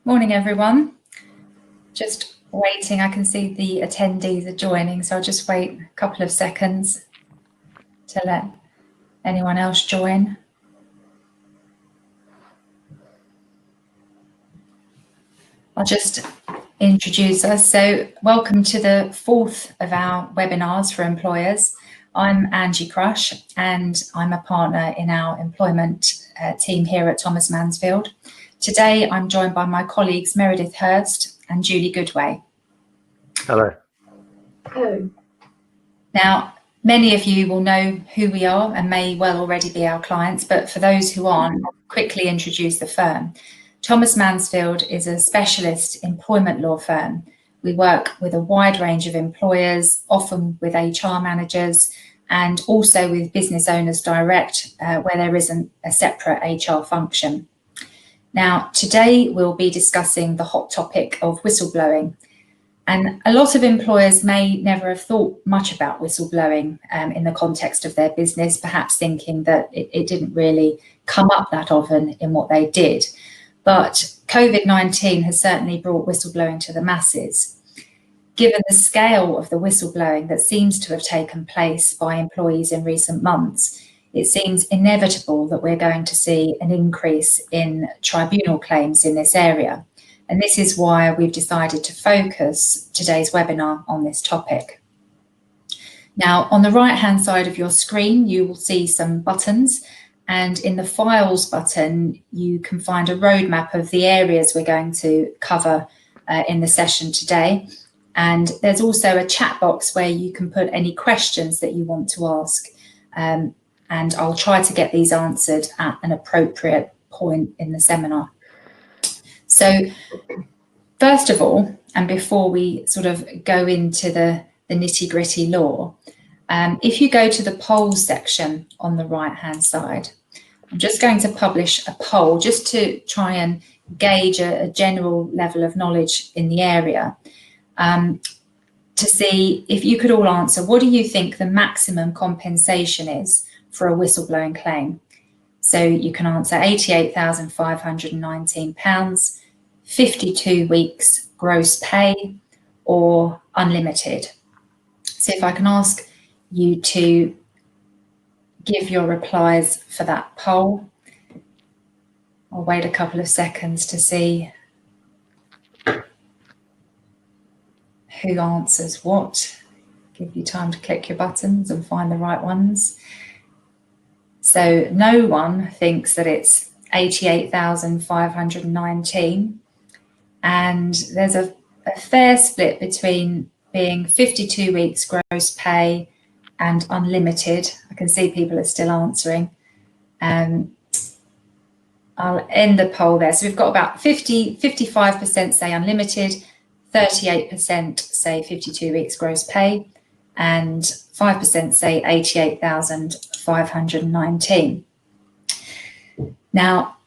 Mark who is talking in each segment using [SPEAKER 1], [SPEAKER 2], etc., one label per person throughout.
[SPEAKER 1] Morning, everyone. Just waiting. I can see the attendees are joining, so I'll just wait a couple of seconds to let anyone else join. I'll just introduce us. So welcome to the fourth of our webinars for employers. I'm Angie Crush and I'm a partner in our employment team here at Thomas Mansfield. Today I'm joined by my colleagues Meredith Hurst and Julie Goodway.
[SPEAKER 2] Hello.
[SPEAKER 3] Hello.
[SPEAKER 1] Now, many of you will know who we are and may well already be our clients, but for those who aren't, I'll quickly introduce the firm. Thomas Mansfield is a specialist employment law firm. We work with a wide range of employers, often with HR managers, and also with business owners direct, where there isn't a separate HR function. Now, today we'll be discussing the hot topic of whistleblowing. And a lot of employers may never have thought much about whistleblowing in the context of their business, perhaps thinking that it didn't really come up that often in what they did. But COVID-19 has certainly brought whistleblowing to the masses. Given the scale of the whistleblowing that seems to have taken place by employees in recent months, it seems inevitable that we're going to see an increase in tribunal claims in this area. And this is why we've decided to focus today's webinar on this topic. Now, on the right-hand side of your screen, you will see some buttons, and in the Files button, you can find a roadmap of the areas we're going to cover in the session today. And there's also a chat box where you can put any questions that you want to ask. And I'll try to get these answered at an appropriate point in the seminar. So first of all, and before we sort of go into the nitty-gritty law, if you go to the polls section on the right-hand side, I'm just going to publish a poll just to try and gauge a general level of knowledge in the area, to see if you could all answer, what do you think the maximum compensation is for a whistleblowing claim? So you can answer £88,519, 52 weeks gross pay, or unlimited. So if I can ask you to give your replies for that poll. I'll wait a couple of seconds to see who answers what. Give you time to click your buttons and find the right ones. So no one thinks that it's 88,519, and there's a fair split between being 52 weeks gross pay and unlimited. I can see people are still answering. I'll end the poll there. So we've got about 55% say unlimited, 38% say 52 weeks gross pay, and 5% say 88,519. Now,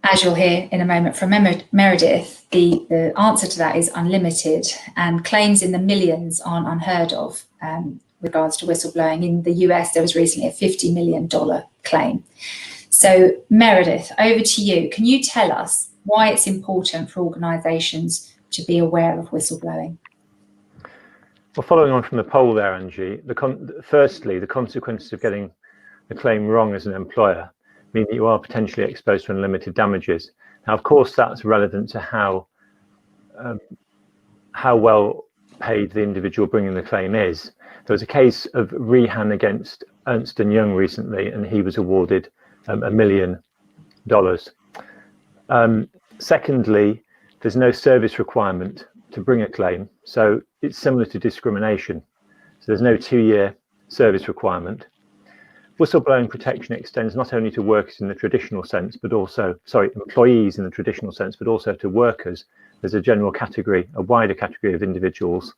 [SPEAKER 1] as you'll hear in a moment from Meredith, the answer to that is unlimited, and claims in the millions aren't unheard of with regards to whistleblowing. In the US, there was recently a $50 million claim. So Meredith, over to you. Can you tell us why it's important for organisations to be aware of whistleblowing?
[SPEAKER 2] Well, following on from the poll there, Angie, firstly, the consequences of getting the claim wrong as an employer mean that you are potentially exposed to unlimited damages. Now, of course, that's relevant to how well paid the individual bringing the claim is. There was a case of Rehan against Ernst & Young recently, and he was awarded $1 million. Secondly, there's no service requirement to bring a claim, so it's similar to discrimination. So there's no 2-year service requirement. Whistleblowing protection extends not only to workers in the traditional sense, but also, employees in the traditional sense, but also to workers. There's a general category, a wider category of individuals.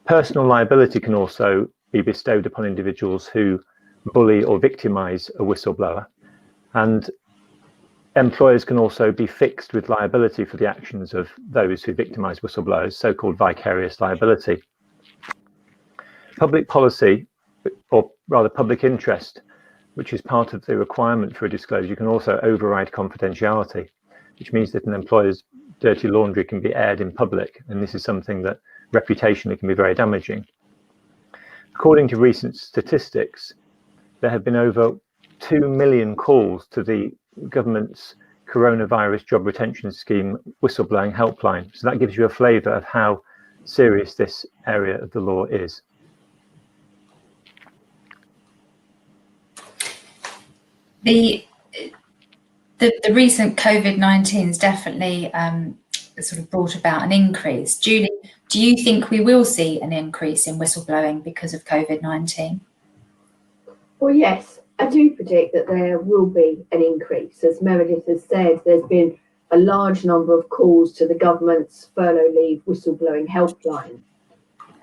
[SPEAKER 2] Personal liability can also be bestowed upon individuals who bully or victimize a whistleblower. And employers can also be fixed with liability for the actions of those who victimize whistleblowers, so-called vicarious liability. Public policy, or rather public interest, which is part of the requirement for a disclosure, can also override confidentiality. which means that an employer's dirty laundry can be aired in public, and this is something that reputationally can be very damaging. According to recent statistics, there have been over 2 million calls to the government's coronavirus job retention scheme whistleblowing helpline. So that gives you a flavour of how serious this area of the law is.
[SPEAKER 1] The recent COVID-19 has definitely sort of brought about an increase. Julie, do you think we will see an increase in whistleblowing because of COVID-19?
[SPEAKER 3] Well, yes, I do predict that there will be an increase. As Meredith has said, there's been a large number of calls to the government's furlough leave whistleblowing helpline.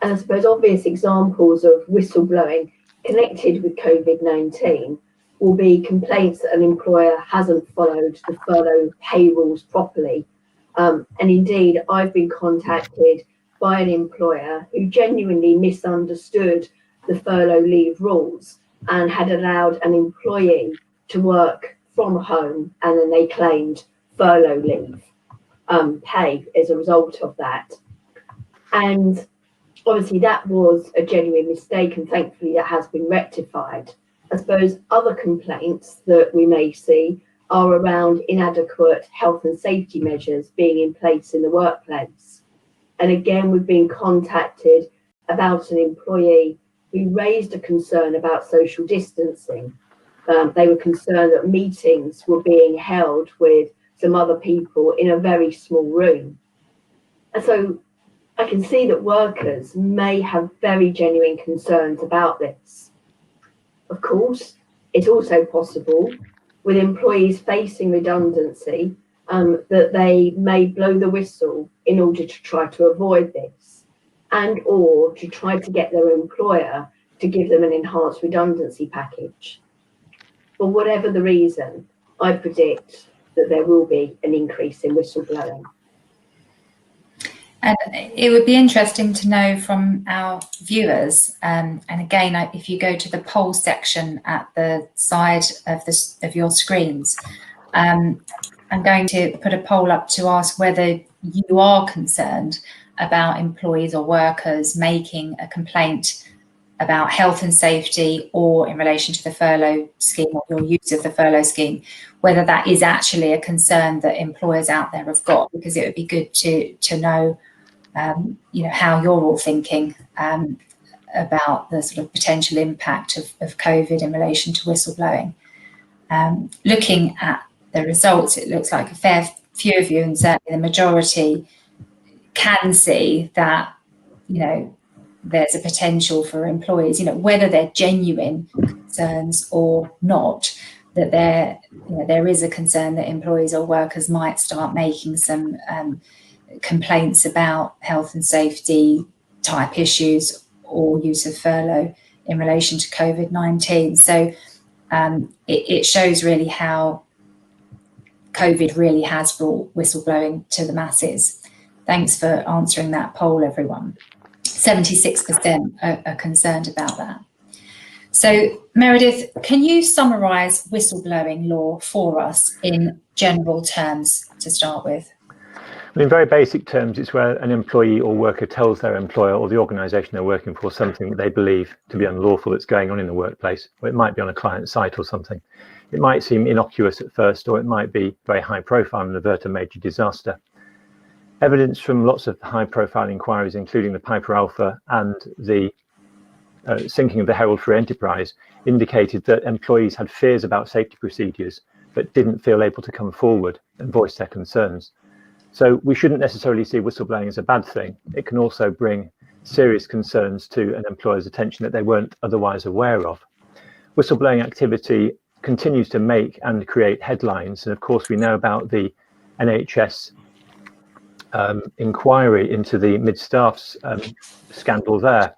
[SPEAKER 3] And I suppose obvious examples of whistleblowing connected with COVID-19 will be complaints that an employer hasn't followed the furlough pay rules properly. And indeed, I've been contacted by an employer who genuinely misunderstood the furlough leave rules and had allowed an employee to work from home, and then they claimed furlough leave pay as a result of that. And obviously that was a genuine mistake, and thankfully that has been rectified. I suppose other complaints that we may see are around inadequate health and safety measures being in place in the workplace. And again, we've been contacted about an employee who raised a concern about social distancing. They were concerned that meetings were being held with some other people in a very small room. And so I can see that workers may have very genuine concerns about this. Of course, it's also possible with employees facing redundancy that they may blow the whistle in order to try to avoid this, and or to try to get their employer to give them an enhanced redundancy package. For whatever the reason, I predict that there will be an increase in whistleblowing.
[SPEAKER 1] And it would be interesting to know from our viewers, and again, if you go to the poll section at the side of your screens, I'm going to put a poll up to ask whether you are concerned about employees or workers making a complaint about health and safety or in relation to the furlough scheme or your use of the furlough scheme, whether that is actually a concern that employers out there have got, because it would be good to know how you're all thinking about the sort of potential impact of COVID in relation to whistleblowing. Looking at the results, it looks like a fair few of you, and certainly the majority, can see that there's a potential for employees, whether they're genuine concerns or not, that there is a concern that employees or workers might start making some complaints about health and safety type issues or use of furlough in relation to COVID-19. So it shows really how COVID really has brought whistleblowing to the masses. Thanks for answering that poll, everyone. 76% are concerned about that. So Meredith, can you summarise whistleblowing law for us in general terms to start with?
[SPEAKER 2] In very basic terms, it's where an employee or worker tells their employer or the organisation they're working for something that they believe to be unlawful that's going on in the workplace, or it might be on a client site or something. It might seem innocuous at first, or it might be very high profile and avert a major disaster. Evidence from lots of high profile inquiries, including the Piper Alpha and the sinking of the Herald Free Enterprise, indicated that employees had fears about safety procedures but didn't feel able to come forward and voice their concerns. So we shouldn't necessarily see whistleblowing as a bad thing. It can also bring serious concerns to an employer's attention that they weren't otherwise aware of. Whistleblowing activity continues to make and create headlines. And of course, we know about the NHS inquiry into the mid-staffs scandal there,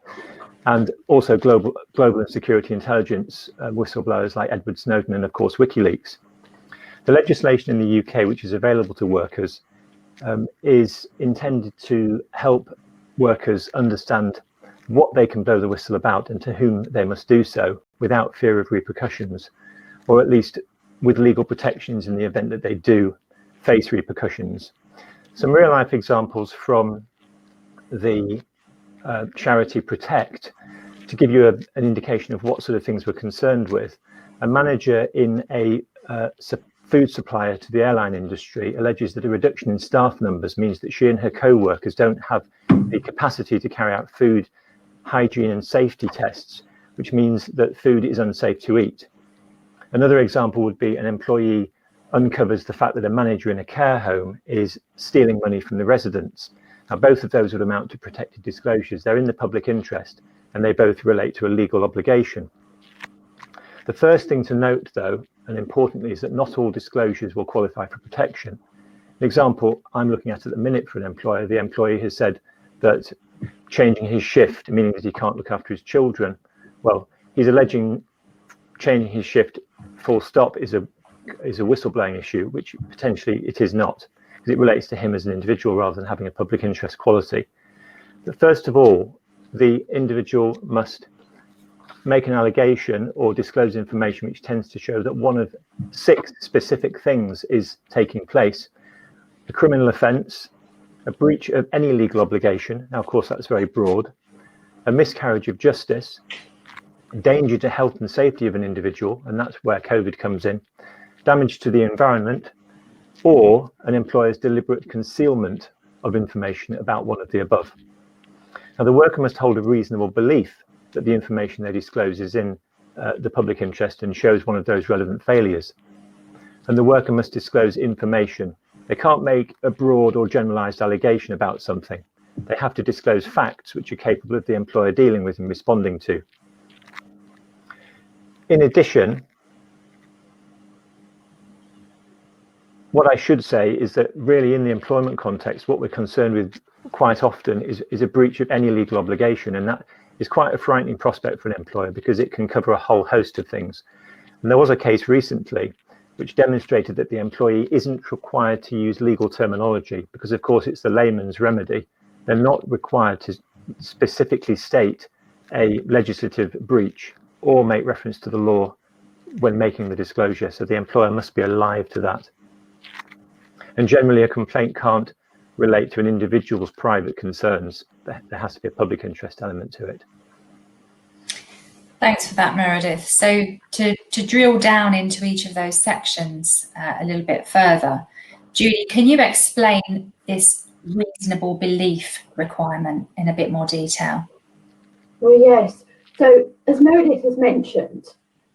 [SPEAKER 2] and also global and security intelligence whistleblowers like Edward Snowden and, of course, WikiLeaks. The legislation in the UK, which is available to workers, is intended to help workers understand what they can blow the whistle about and to whom they must do so without fear of repercussions, or at least with legal protections in the event that they do face repercussions. Some real life examples from the charity Protect to give you an indication of what sort of things we're concerned with. A manager in a food supplier to the airline industry alleges that a reduction in staff numbers means that she and her co-workers don't have the capacity to carry out food hygiene and safety tests, which means that food is unsafe to eat. Another example would be an employee uncovers the fact that a manager in a care home is stealing money from the residents. Now, both of those would amount to protected disclosures. They're in the public interest, and they both relate to a legal obligation. The first thing to note, though, and importantly, is that not all disclosures will qualify for protection. An example I'm looking at the minute for an employer, the employee has said that changing his shift, meaning that he can't look after his children, well, he's alleging changing his shift full stop is a whistleblowing issue, which potentially it is not, because it relates to him as an individual rather than having a public interest quality. But first of all, the individual must make an allegation or disclose information which tends to show that one of 6 specific things is taking place: a criminal offence, a breach of any legal obligation, now of course that's very broad, a miscarriage of justice, danger to health and safety of an individual, and that's where COVID comes in, damage to the environment, or an employer's deliberate concealment of information about one of the above. Now, the worker must hold a reasonable belief that the information they disclose is in the public interest and shows one of those relevant failures. And the worker must disclose information. They can't make a broad or generalized allegation about something. They have to disclose facts which are capable of the employer dealing with and responding to. In addition, what I should say is that really in the employment context, what we're concerned with quite often is a breach of any legal obligation, and that is quite a frightening prospect for an employer because it can cover a whole host of things. And there was a case recently which demonstrated that the employee isn't required to use legal terminology because, of course, it's the layman's remedy. They're not required to specifically state a legislative breach or make reference to the law when making the disclosure. So the employer must be alive to that. And generally, a complaint can't relate to an individual's private concerns. There has to be a public interest element to it.
[SPEAKER 1] Thanks for that, Meredith. So to drill down into each of those sections a little bit further, Judy, can you explain this reasonable belief requirement in a bit more detail?
[SPEAKER 3] Well, yes. So as Meredith has mentioned,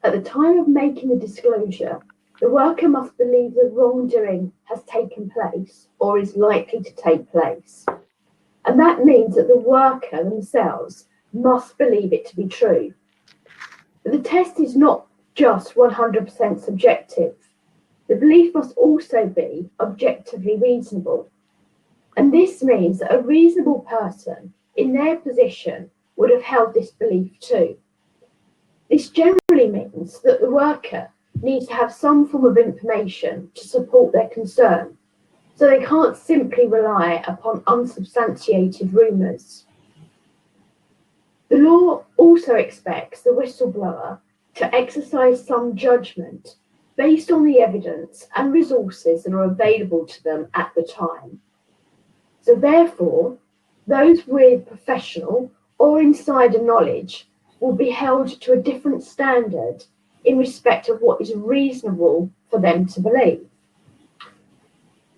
[SPEAKER 3] at the time of making the disclosure, the worker must believe that wrongdoing has taken place or is likely to take place. And that means that the worker themselves must believe it to be true. But the test is not just 100% subjective. The belief must also be objectively reasonable. And this means that a reasonable person in their position would have held this belief too. This generally means that the worker needs to have some form of information to support their concern, so they can't simply rely upon unsubstantiated rumours. The law also expects the whistleblower to exercise some judgment based on the evidence and resources that are available to them at the time. So therefore, those with professional or insider knowledge will be held to a different standard in respect of what is reasonable for them to believe.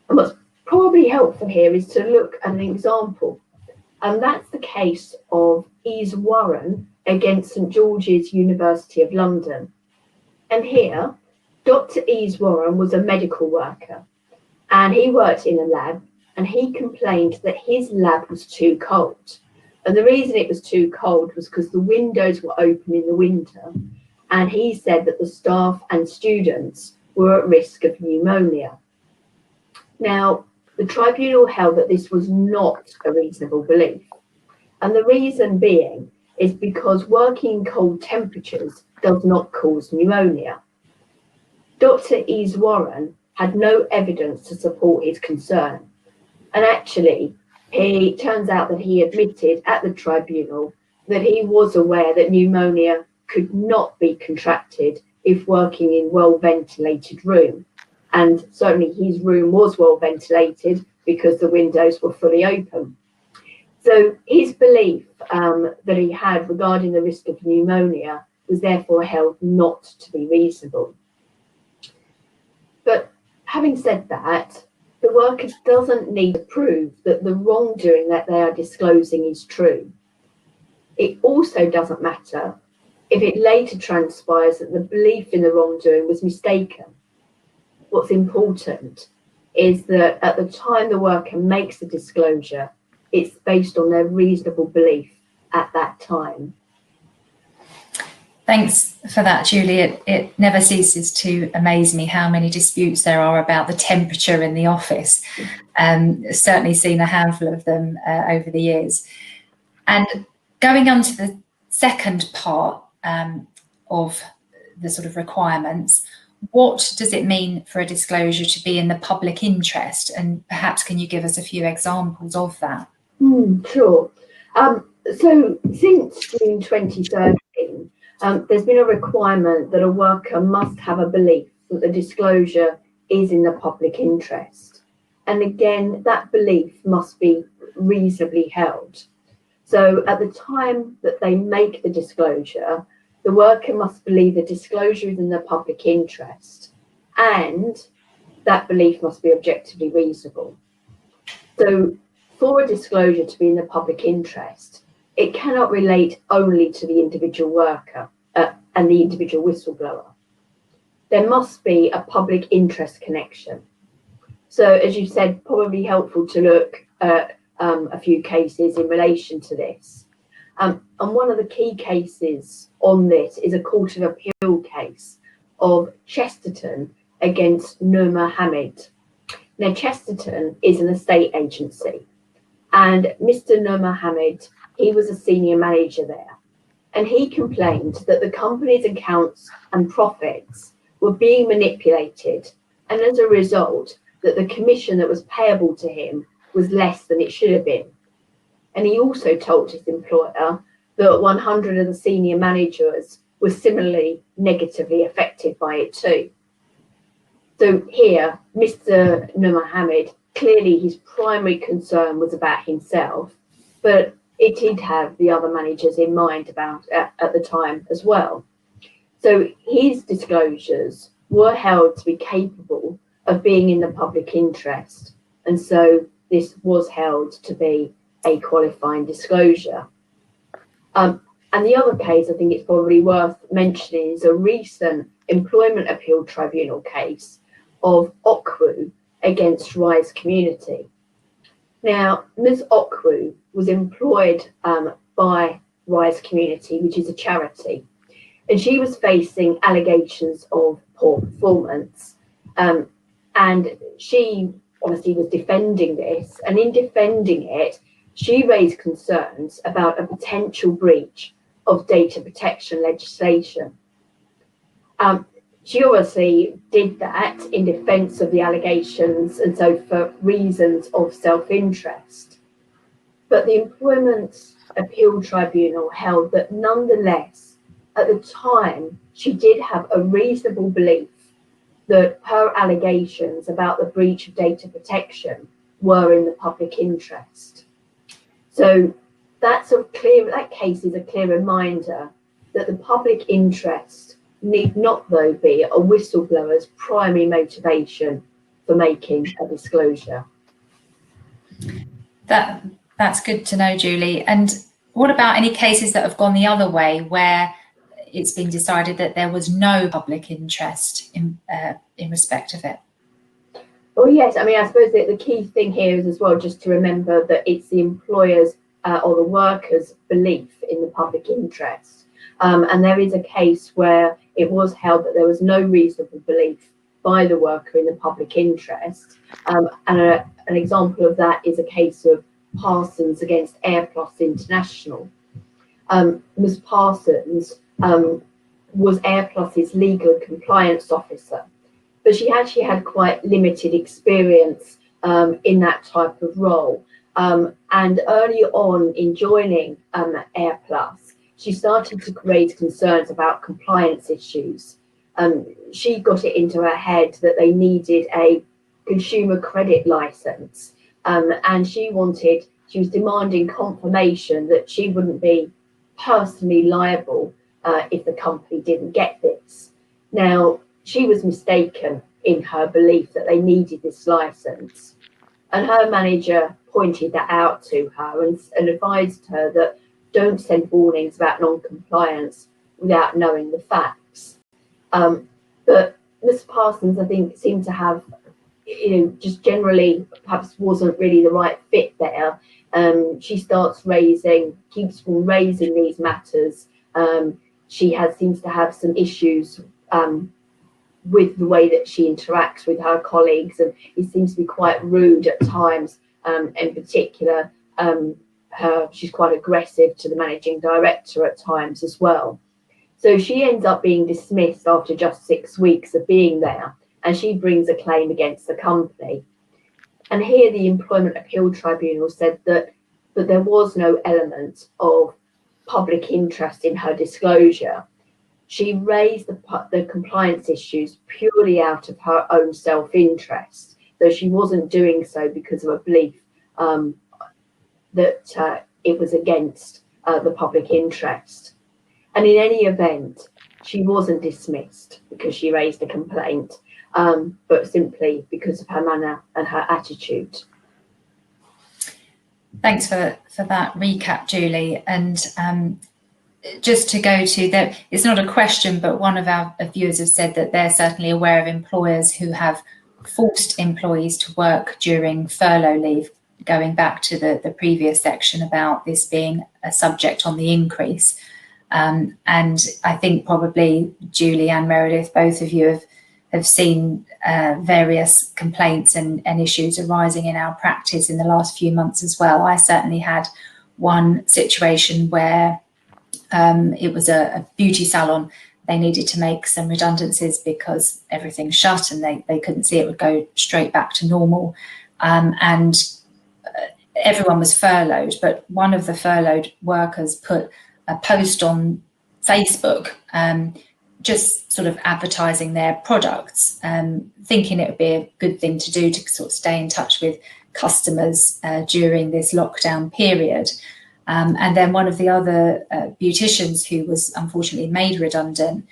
[SPEAKER 3] And what's probably helpful here is to look at an example, and that's the case of Ease Warren against St George's University of London. And here, Dr. Ease Warren was a medical worker, and he worked in a lab, and he complained that his lab was too cold. And the reason it was too cold was because the windows were open in the winter, and he said that the staff and students were at risk of pneumonia. Now, the tribunal held that this was not a reasonable belief, and the reason being is because working in cold temperatures does not cause pneumonia. Dr. Ease Warren had no evidence to support his concern, and actually, it turns out that he admitted at the tribunal that he was aware that pneumonia could not be contracted if working in well-ventilated room, and certainly his room was well ventilated because the windows were fully open. So his belief that he had regarding the risk of pneumonia was therefore held not to be reasonable. But having said that, the worker doesn't need to prove that the wrongdoing that they are disclosing is true. It also doesn't matter if it later transpires that the belief in the wrongdoing was mistaken. What's important is that at the time the worker makes the disclosure, it's based on their reasonable belief at that time.
[SPEAKER 1] Thanks for that, Julie. It never ceases to amaze me how many disputes there are about the temperature in the office. Certainly seen a handful of them over the years. And going on to the second part of the sort of requirements, what does it mean for a disclosure to be in the public interest? And perhaps can you give us a few examples of that?
[SPEAKER 3] Sure. So since June 2013, there's been a requirement that a worker must have a belief that the disclosure is in the public interest. And again, that belief must be reasonably held. So at the time that they make the disclosure, the worker must believe the disclosure is in the public interest, and that belief must be objectively reasonable. So for a disclosure to be in the public interest, it cannot relate only to the individual worker and the individual whistleblower. There must be a public interest connection. So as you said, probably helpful to look at a few cases in relation to this. And one of the key cases on this is a Court of Appeal case of Chesterton against Nur Mohammed. Now, Chesterton is an estate agency, and Mr. Nur Mohammed, he was a senior manager there, and he complained that the company's accounts and profits were being manipulated, and as a result, that the commission that was payable to him was less than it should have been. And he also told his employer that 100 of the senior managers were similarly negatively affected by it too. So here, Mr. Nur Mohammed, clearly his primary concern was about himself, but it did have the other managers in mind at the time as well. So his disclosures were held to be capable of being in the public interest, and so this was held to be a qualifying disclosure. And the other case I think it's probably worth mentioning is a recent Employment Appeal Tribunal case of Okwu against Rise Community. Now, Ms. Okwu was employed by Rise Community, which is a charity, and she was facing allegations of poor performance. And she obviously was defending this, and in defending it, she raised concerns about a potential breach of data protection legislation. She obviously did that in defence of the allegations, and so for reasons of self-interest. But the Employment Appeal Tribunal held that nonetheless, at the time, she did have a reasonable belief that her allegations about the breach of data protection were in the public interest. So that case is a clear reminder that the public interest need not, though, be a whistleblower's primary motivation for making a disclosure.
[SPEAKER 1] That's good to know, Julie. And what about any cases that have gone the other way, where it's been decided that there was no public interest in respect of it?
[SPEAKER 3] Well, yes, I mean, I suppose that the key thing here is as well just to remember that it's the employer's or the worker's belief in the public interest. And there is a case where it was held that there was no reasonable belief by the worker in the public interest. And an example of that is a case of Parsons against AirPlus International. Ms. Parsons was AirPlus's legal compliance officer, but she actually had quite limited experience in that type of role. And early on in joining AirPlus, she started to raise concerns about compliance issues. she got it into her head that they needed a consumer credit license, and she was demanding confirmation that she wouldn't be personally liable if the company didn't get this. Now, she was mistaken in her belief that they needed this license, and her manager pointed that out to her and advised her that don't send warnings about non-compliance without knowing the facts. But Ms. Parsons, I think, seemed to have, just generally perhaps wasn't really the right fit there. She keeps raising these matters. She seems to have some issues with the way that she interacts with her colleagues, and it seems to be quite rude at times. In particular, she's quite aggressive to the managing director at times as well. So she ends up being dismissed after just 6 weeks of being there, and she brings a claim against the company. And here the Employment Appeal Tribunal said that there was no element of public interest in her disclosure. She raised the compliance issues purely out of her own self-interest, though she wasn't doing so because of a belief that it was against the public interest. And in any event, she wasn't dismissed because she raised a complaint, but simply because of her manner and her attitude.
[SPEAKER 1] Thanks for that recap, Julie. And just to go to that, it's not a question, but one of our viewers have said that they're certainly aware of employers who have forced employees to work during furlough leave, going back to the previous section about this being a subject on the increase. And I think probably Julie and Meredith, both of you have seen various complaints and issues arising in our practice in the last few months as well. I certainly had one situation where it was a beauty salon. They needed to make some redundancies because everything shut and they couldn't see it would go straight back to normal. And everyone was furloughed, but one of the furloughed workers put a post on Facebook, just sort of advertising their products, thinking it would be a good thing to do to sort of stay in touch with customers during this lockdown period. And then one of the other beauticians who was unfortunately made redundant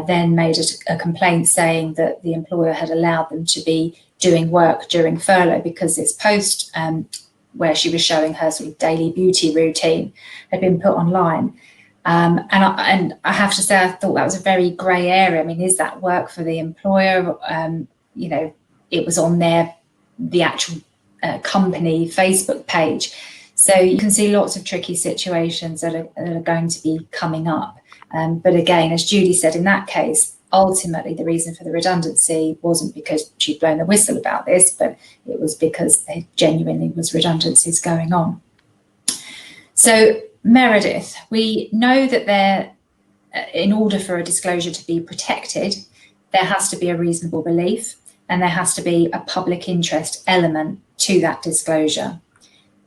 [SPEAKER 1] then made a complaint saying that the employer had allowed them to be doing work during furlough because this post where she was showing her sort of daily beauty routine had been put online. And I have to say, I thought that was a very grey area. I mean, is that work for the employer? It was on the actual company Facebook page. So you can see lots of tricky situations that are going to be coming up. But again, as Julie said, in that case, ultimately the reason for the redundancy wasn't because she'd blown the whistle about this, but it was because there genuinely was redundancies going on. So Meredith, we know that in order for a disclosure to be protected, there has to be a reasonable belief and there has to be a public interest element to that disclosure.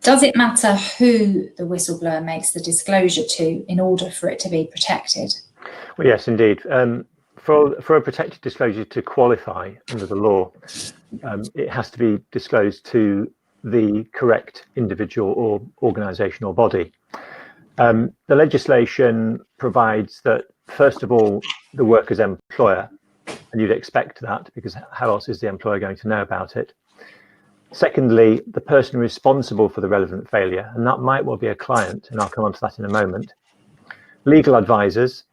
[SPEAKER 1] Does it matter who the whistleblower makes the disclosure to in order for it to be protected?
[SPEAKER 2] Well, yes, indeed. For a protected disclosure to qualify under the law, it has to be disclosed to the correct individual or organisation or body. The legislation provides that, first of all, the worker's employer, and you'd expect that because how else is the employer going to know about it? Secondly, the person responsible for the relevant failure, and that might well be a client, and I'll come on to that in a moment, legal advisors,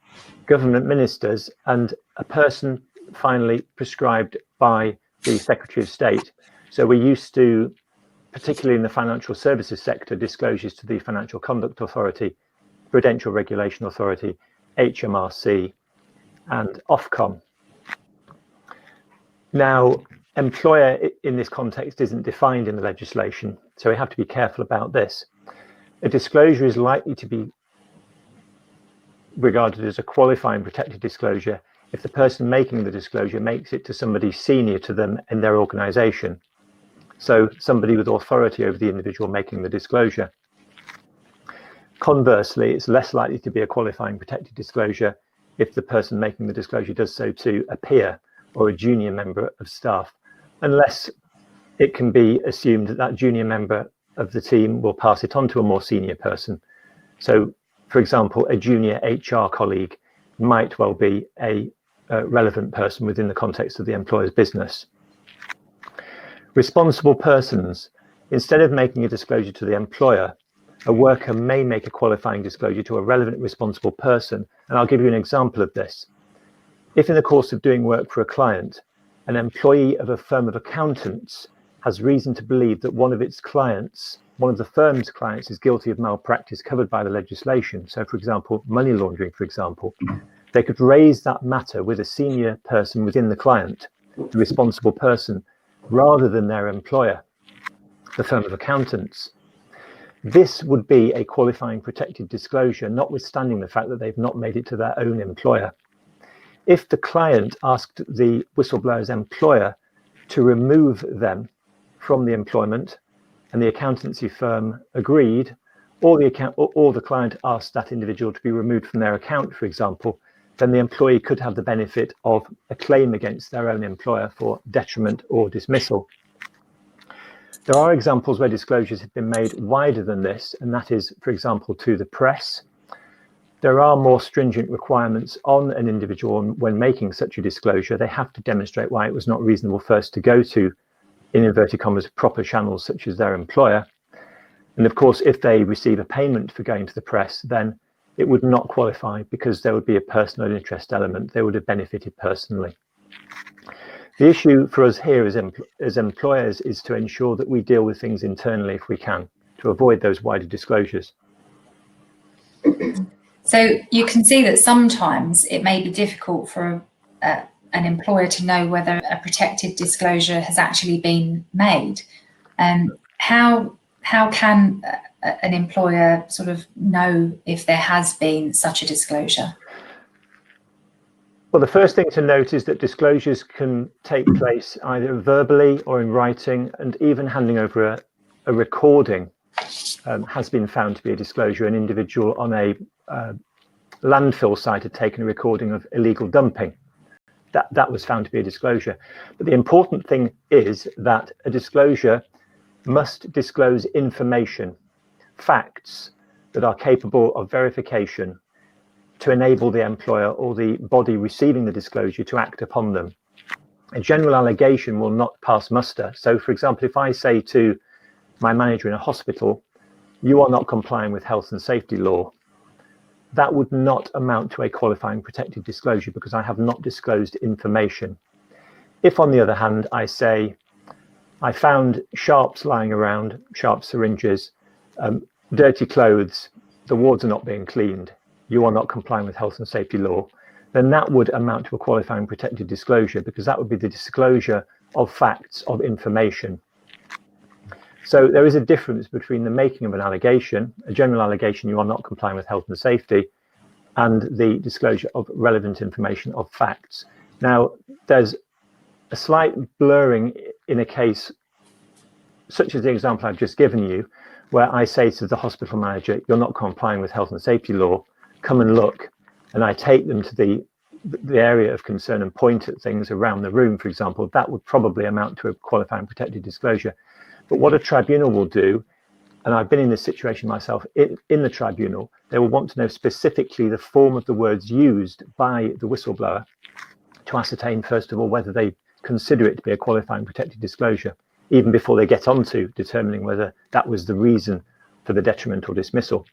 [SPEAKER 2] government ministers, and a person finally prescribed by the Secretary of State. So we're used to, particularly in the financial services sector, disclosures to the Financial Conduct Authority, Prudential Regulation Authority, HMRC, and Ofcom. Now, employer in this context isn't defined in the legislation, so we have to be careful about this. A disclosure is likely to be regarded as a qualifying protected disclosure if the person making the disclosure makes it to somebody senior to them in their organisation. So somebody with authority over the individual making the disclosure. Conversely, it's less likely to be a qualifying protected disclosure if the person making the disclosure does so to a peer or a junior member of staff, unless it can be assumed that that junior member of the team will pass it on to a more senior person. So, for example, a junior HR colleague might well be a relevant person within the context of the employer's business. Responsible persons. Instead of making a disclosure to the employer, a worker may make a qualifying disclosure to a relevant responsible person. And I'll give you an example of this. If in the course of doing work for a client, an employee of a firm of accountants has reason to believe that one of its clients, one of the firm's clients, is guilty of malpractice covered by the legislation, so for example, money laundering, for example, they could raise that matter with a senior person within the client, the responsible person, rather than their employer, the firm of accountants. This would be a qualifying protected disclosure, notwithstanding the fact that they've not made it to their own employer. If the client asked the whistleblower's employer to remove them from the employment and the accountancy firm agreed, or the client asked that individual to be removed from their account, for example, then the employee could have the benefit of a claim against their own employer for detriment or dismissal. There are examples where disclosures have been made wider than this, and that is, for example, to the press. There are more stringent requirements on an individual when making such a disclosure. They have to demonstrate why it was not reasonable first to go to, in inverted commas, proper channels such as their employer. And of course, if they receive a payment for going to the press, then it would not qualify because there would be a personal interest element. They would have benefited personally. The issue for us here as employers is to ensure that we deal with things internally if we can, to avoid those wider disclosures.
[SPEAKER 1] So you can see that sometimes it may be difficult for an employer to know whether a protected disclosure has actually been made. How can an employer sort of know if there has been such a disclosure?
[SPEAKER 2] Well, the first thing to note is that disclosures can take place either verbally or in writing, and even handing over a recording has been found to be a disclosure. An individual on a landfill site had taken a recording of illegal dumping. That was found to be a disclosure. But the important thing is that a disclosure must disclose information, facts that are capable of verification to enable the employer or the body receiving the disclosure to act upon them. A general allegation will not pass muster. So, for example, if I say to my manager in a hospital, you are not complying with health and safety law, that would not amount to a qualifying protected disclosure because I have not disclosed information. If, on the other hand, I say, I found sharps lying around, sharp syringes, dirty clothes, the wards are not being cleaned, you are not complying with health and safety law, then that would amount to a qualifying protected disclosure because that would be the disclosure of facts, of information. So there is a difference between the making of an allegation, a general allegation you are not complying with health and safety, and the disclosure of relevant information of facts. Now, there's a slight blurring in a case such as the example I've just given you, where I say to the hospital manager, you're not complying with health and safety law, come and look, and I take them to the area of concern and point at things around the room, for example. That would probably amount to a qualifying protected disclosure. But what a tribunal will do, and I've been in this situation myself, in the tribunal, they will want to know specifically the form of the words used by the whistleblower to ascertain, first of all, whether they consider it to be a qualifying protected disclosure, even before they get on to determining whether that was the reason for the detriment or dismissal.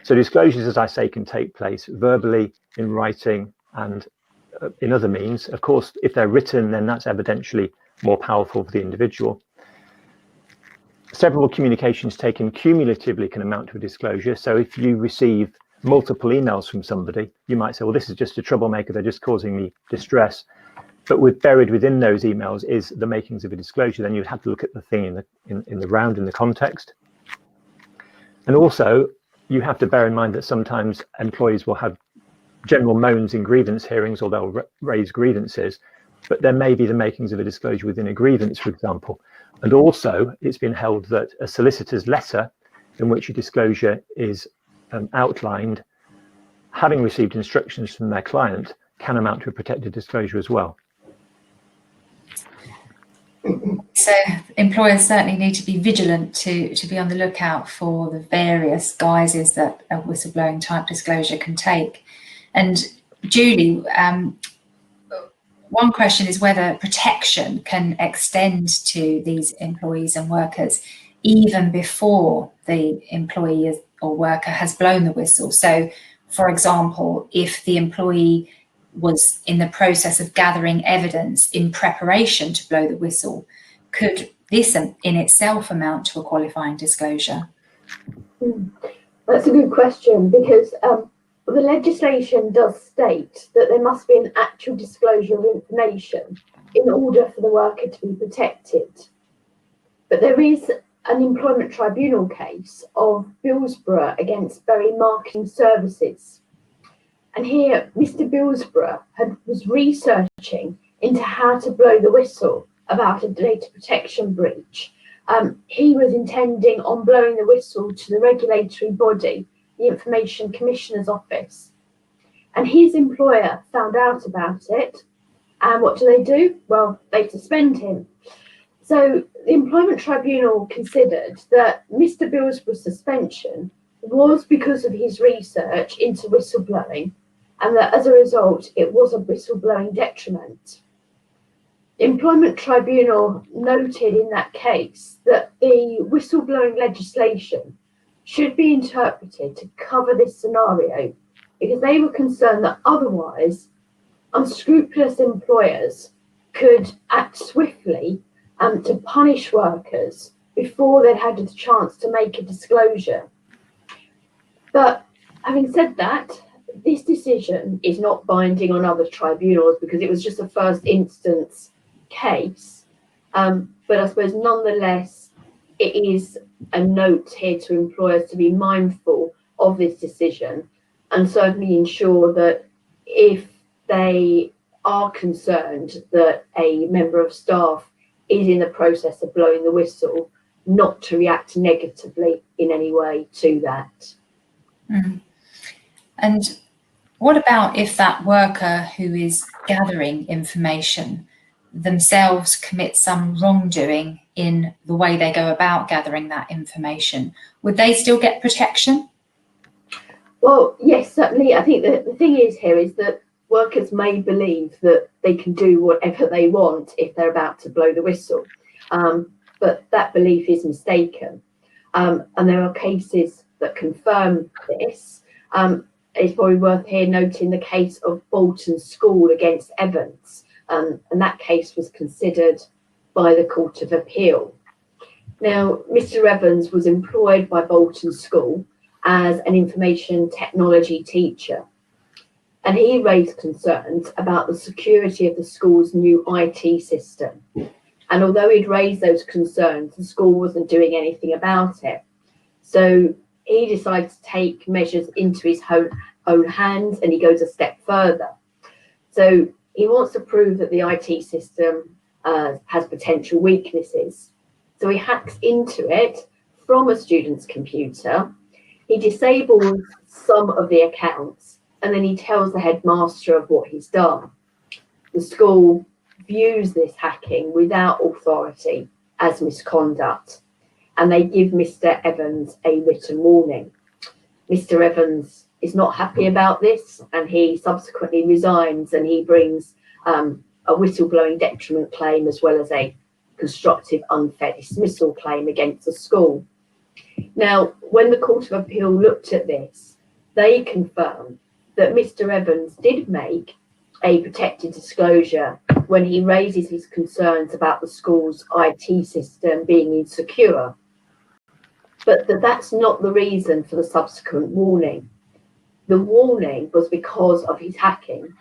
[SPEAKER 2] So disclosures, as I say, can take place verbally, in writing, and in other means. Of course, if they're written, then that's evidentially more powerful for the individual. Several communications taken cumulatively can amount to a disclosure. So if you receive multiple emails from somebody, you might say, well, this is just a troublemaker, they're just causing me distress. But buried within those emails is the makings of a disclosure. Then you'd have to look at the thing in the round, in the context. And also, you have to bear in mind that sometimes employees will have general moans in grievance hearings, or they'll raise grievances, but there may be the makings of a disclosure within a grievance, for example. And also, it's been held that a solicitor's letter in which a disclosure is outlined having received instructions from their client can amount to a protected disclosure as well.
[SPEAKER 1] So employers certainly need to be vigilant to be on the lookout for the various guises that a whistleblowing type disclosure can take. And Julie, one question is whether protection can extend to these employees and workers even before the employee or worker has blown the whistle. So, for example, if the employee was in the process of gathering evidence in preparation to blow the whistle, could this in itself amount to a qualifying disclosure?
[SPEAKER 3] That's a good question, because the legislation does state that there must be an actual disclosure of information in order for the worker to be protected. But there is an employment tribunal case of Billsborough against Berry Marketing Services. And here, Mr. Billsborough was researching into how to blow the whistle about a data protection breach. He was intending on blowing the whistle to the regulatory body, the Information Commissioner's Office. And his employer found out about it. And what do? Well, they suspend him. So the Employment Tribunal considered that Mr. Billsborough's suspension was because of his research into whistleblowing, and that as a result, it was a whistleblowing detriment. The Employment Tribunal noted in that case that the whistleblowing legislation should be interpreted to cover this scenario, because they were concerned that otherwise unscrupulous employers could act swiftly to punish workers before they'd had the chance to make a disclosure. But having said that, this decision is not binding on other tribunals because it was just a first instance case. But I suppose nonetheless, it is a note here to employers to be mindful of this decision and certainly ensure that if they are concerned that a member of staff is in the process of blowing the whistle, not to react negatively in any way to that.
[SPEAKER 1] And what about if that worker who is gathering information themselves commit some wrongdoing in the way they go about gathering that information? Would they still get protection?
[SPEAKER 3] Well, yes, certainly. I think the thing is here is that workers may believe that they can do whatever they want if they're about to blow the whistle, but that belief is mistaken. And there are cases that confirm this. It's probably worth here noting the case of Bolton School against Evans, and that case was considered by the Court of Appeal. Now, Mr. Evans was employed by Bolton School as an information technology teacher, and he raised concerns about the security of the school's new IT system. And although he'd raised those concerns, the school wasn't doing anything about it. So he decided to take measures into his own hands, and he goes a step further. So he wants to prove that the IT system has potential weaknesses. So he hacks into it from a student's computer. He disables some of the accounts, and then he tells the headmaster of what he's done. The school views this hacking without authority as misconduct, and they give Mr. Evans a written warning. Mr. Evans is not happy about this, and he subsequently resigns, and he brings a whistleblowing detriment claim as well as a constructive unfair dismissal claim against the school. Now, when the Court of Appeal looked at this, they confirmed that Mr. Evans did make a protected disclosure when he raises his concerns about the school's IT system being insecure, but that's not the reason for the subsequent warning. The warning was because of his hacking,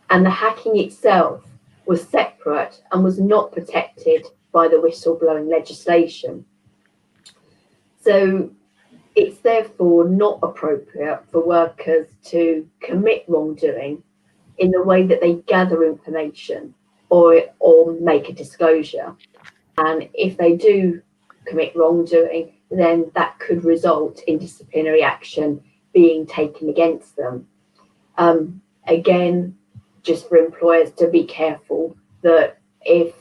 [SPEAKER 3] and the hacking itself was separate and was not protected by the whistleblowing legislation. So it's therefore not appropriate for workers to commit wrongdoing in the way that they gather information or make a disclosure. And if they do commit wrongdoing, then that could result in disciplinary action being taken against them. Again, just for employers to be careful that if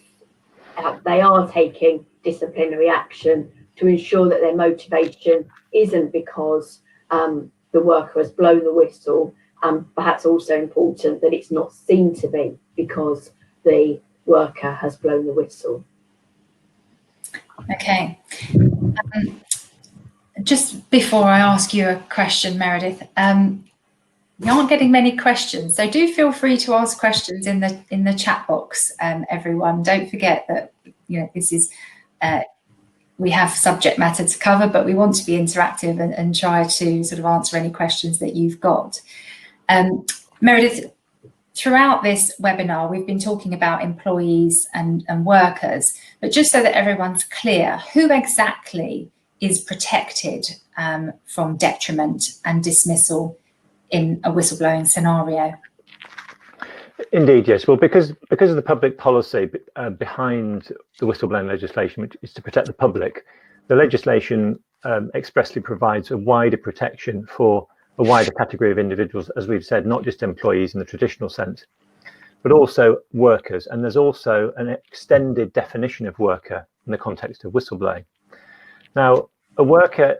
[SPEAKER 3] they are taking disciplinary action, to ensure that their motivation isn't because the worker has blown the whistle, and perhaps also important that it's not seen to be because the worker has blown the whistle.
[SPEAKER 1] Okay. Just before I ask you a question, Meredith, we aren't getting many questions, so do feel free to ask questions in the chat box. Everyone, don't forget that this is we have subject matter to cover, but we want to be interactive and try to sort of answer any questions that you've got. Meredith, throughout this webinar, we've been talking about employees and workers, but just so that everyone's clear, who exactly is protected from detriment and dismissal in a whistleblowing scenario?
[SPEAKER 2] Indeed, yes. Well, because of the public policy behind the whistleblowing legislation, which is to protect the public, the legislation expressly provides a wider protection for a wider category of individuals, as we've said, not just employees in the traditional sense, but also workers. And there's also an extended definition of worker in the context of whistleblowing. Now, a worker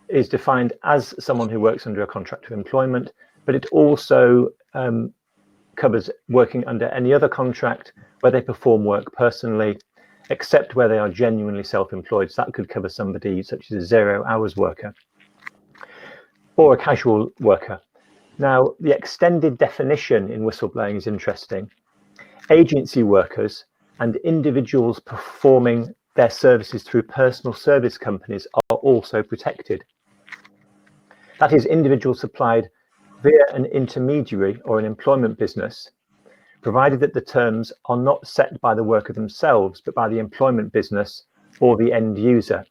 [SPEAKER 2] is defined as someone who works under a contract of employment, but it also covers working under any other contract where they perform work personally, except where they are genuinely self-employed. So that could cover somebody such as a 0 hours worker or a casual worker. Now, the extended definition in whistleblowing is interesting. Agency workers and individuals performing their services through personal service companies are also protected. That is, individuals supplied via an intermediary or an employment business, provided that the terms are not set by the worker themselves, but by the employment business or the end user.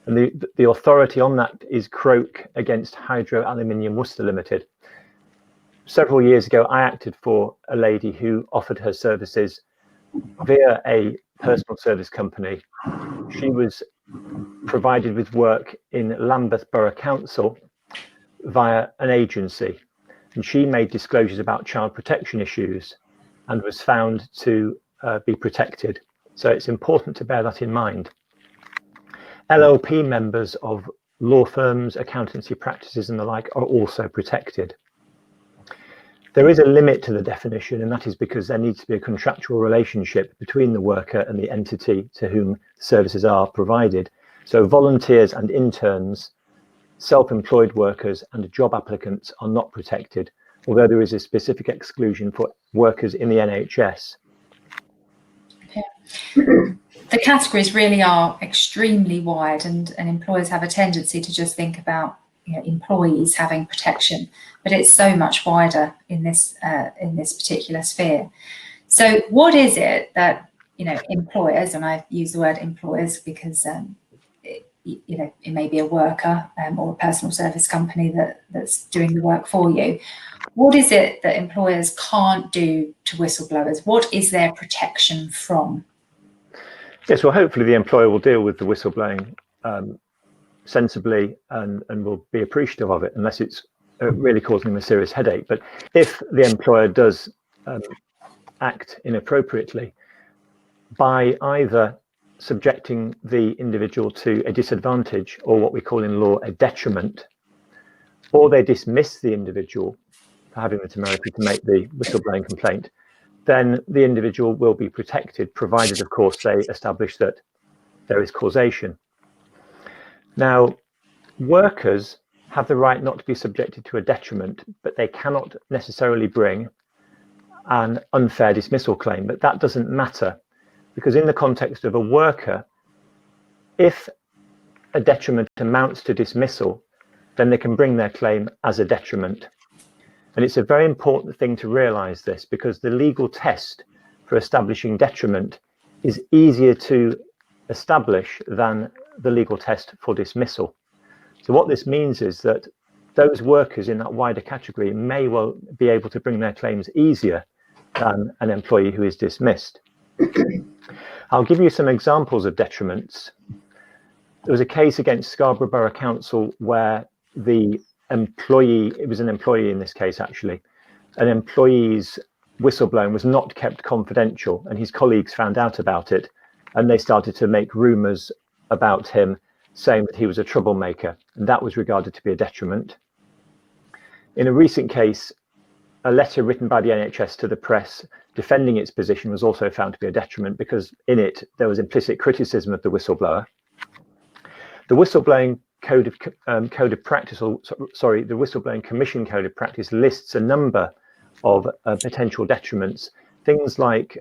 [SPEAKER 2] And the authority on that is Croak against Hydro Aluminium Worcester Limited. Several years ago, I acted for a lady who offered her services via a personal service company. She was provided with work in Lambeth Borough Council via an agency, and she made disclosures about child protection issues and was found to be protected. So it's important to bear that in mind. LLP members of law firms, accountancy practices and the like are also protected. There is a limit to the definition, and that is because there needs to be a contractual relationship between the worker and the entity to whom services are provided. So volunteers and interns, self-employed workers and job applicants are not protected, although there is a specific exclusion for workers in the NHS.
[SPEAKER 1] Okay. The categories really are extremely wide, and employers have a tendency to just think about employees having protection, but it's so much wider in this particular sphere. So what is it that employers, and I use the word employers because it may be a worker or a personal service company that's doing the work for you. What is it that employers can't do to whistleblowers? What is their protection from?
[SPEAKER 2] Yes, well, hopefully the employer will deal with the whistleblowing sensibly and will be appreciative of it, unless it's really causing them a serious headache. But if the employer does act inappropriately by either subjecting the individual to a disadvantage, or what we call in law a detriment, or they dismiss the individual for having the temerity to make the whistleblowing complaint, then the individual will be protected, provided, of course, they establish that there is causation. Now, workers have the right not to be subjected to a detriment, but they cannot necessarily bring an unfair dismissal claim. But that doesn't matter, because in the context of a worker, if a detriment amounts to dismissal, then they can bring their claim as a detriment. And it's a very important thing to realise this, because the legal test for establishing detriment is easier to establish than the legal test for dismissal. So what this means is that those workers in that wider category may well be able to bring their claims easier than an employee who is dismissed. I'll give you some examples of detriments. There was a case against Scarborough Borough Council where the employee, it was an employee in this case actually, an employee's whistleblowing was not kept confidential, and his colleagues found out about it, and they started to make rumours about him, saying that he was a troublemaker, and that was regarded to be a detriment. In a recent case, a letter written by the NHS to the press defending its position was also found to be a detriment, because in it there was implicit criticism of the whistleblower. The Whistleblowing Code of Practice, or sorry, the Whistleblowing Commission Code of Practice lists a number of potential detriments, things like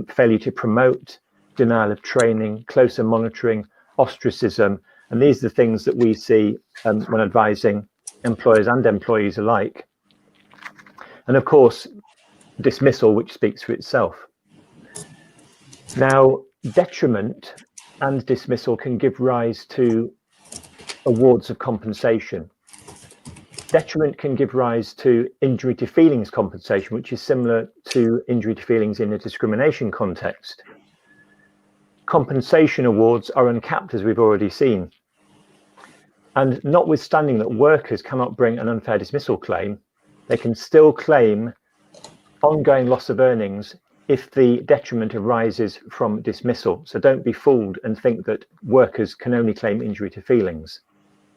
[SPEAKER 2] failure to promote, denial of training, closer monitoring, ostracism, and these are the things that we see when advising employers and employees alike. And of course, dismissal, which speaks for itself. Now, detriment and dismissal can give rise to awards of compensation. Detriment can give rise to injury to feelings compensation, which is similar to injury to feelings in a discrimination context. Compensation awards are uncapped, as we've already seen. And notwithstanding that workers cannot bring an unfair dismissal claim, they can still claim ongoing loss of earnings if the detriment arises from dismissal. So don't be fooled and think that workers can only claim injury to feelings,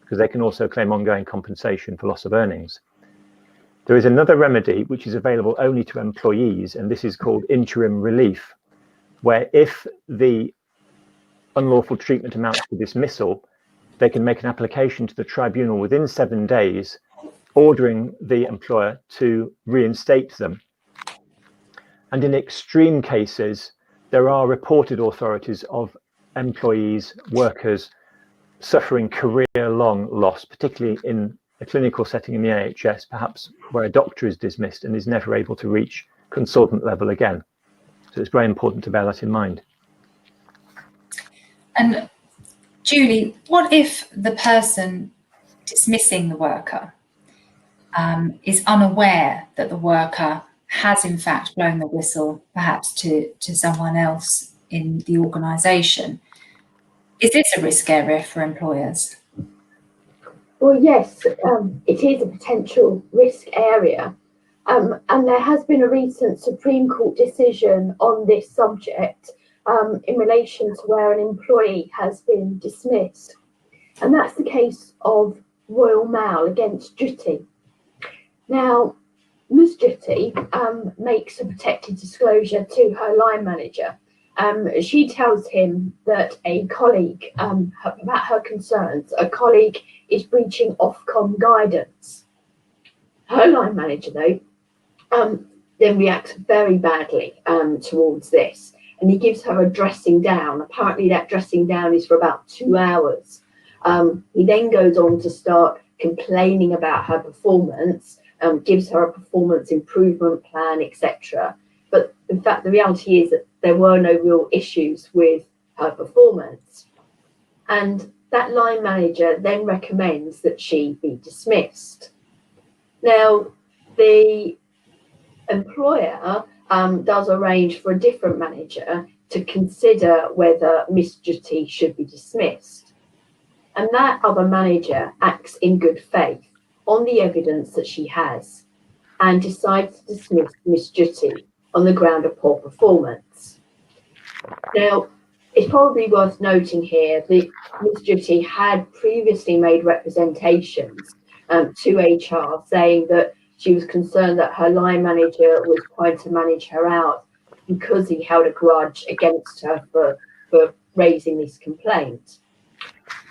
[SPEAKER 2] because they can also claim ongoing compensation for loss of earnings. There is another remedy which is available only to employees, and this is called interim relief, where if the unlawful treatment amounts to dismissal, they can make an application to the tribunal within 7 days, ordering the employer to reinstate them. And in extreme cases, there are reported authorities of employees, workers suffering career-long loss, particularly in a clinical setting in the NHS, perhaps where a doctor is dismissed and is never able to reach consultant level again. So it's very important to bear that in mind.
[SPEAKER 1] And Julie, what if the person dismissing the worker is unaware that the worker has in fact blown the whistle, perhaps to someone else in the organisation? Is this a risk area for employers?
[SPEAKER 3] Well, yes, it is a potential risk area. And there has been a recent Supreme Court decision on this subject in relation to where an employee has been dismissed. And that's the case of Royal Mail against Duty. Now, Ms. Duty makes a protected disclosure to her line manager. She tells him that a colleague, about her concerns, a colleague is breaching Ofcom guidance. Her line manager, though, then reacts very badly towards this, and he gives her a dressing down. Apparently that dressing down is for about 2 hours. He then goes on to start complaining about her performance, gives her a performance improvement plan, etc. But in fact, the reality is that there were no real issues with her performance. And that line manager then recommends that she be dismissed. Now, the employer does arrange for a different manager to consider whether Miss Duty should be dismissed. And that other manager acts in good faith on the evidence that she has and decides to dismiss Miss Duty on the ground of poor performance. Now, it's probably worth noting here that Ms. Duty had previously made representations to HR saying that she was concerned that her line manager was trying to manage her out because he held a grudge against her for raising this complaint.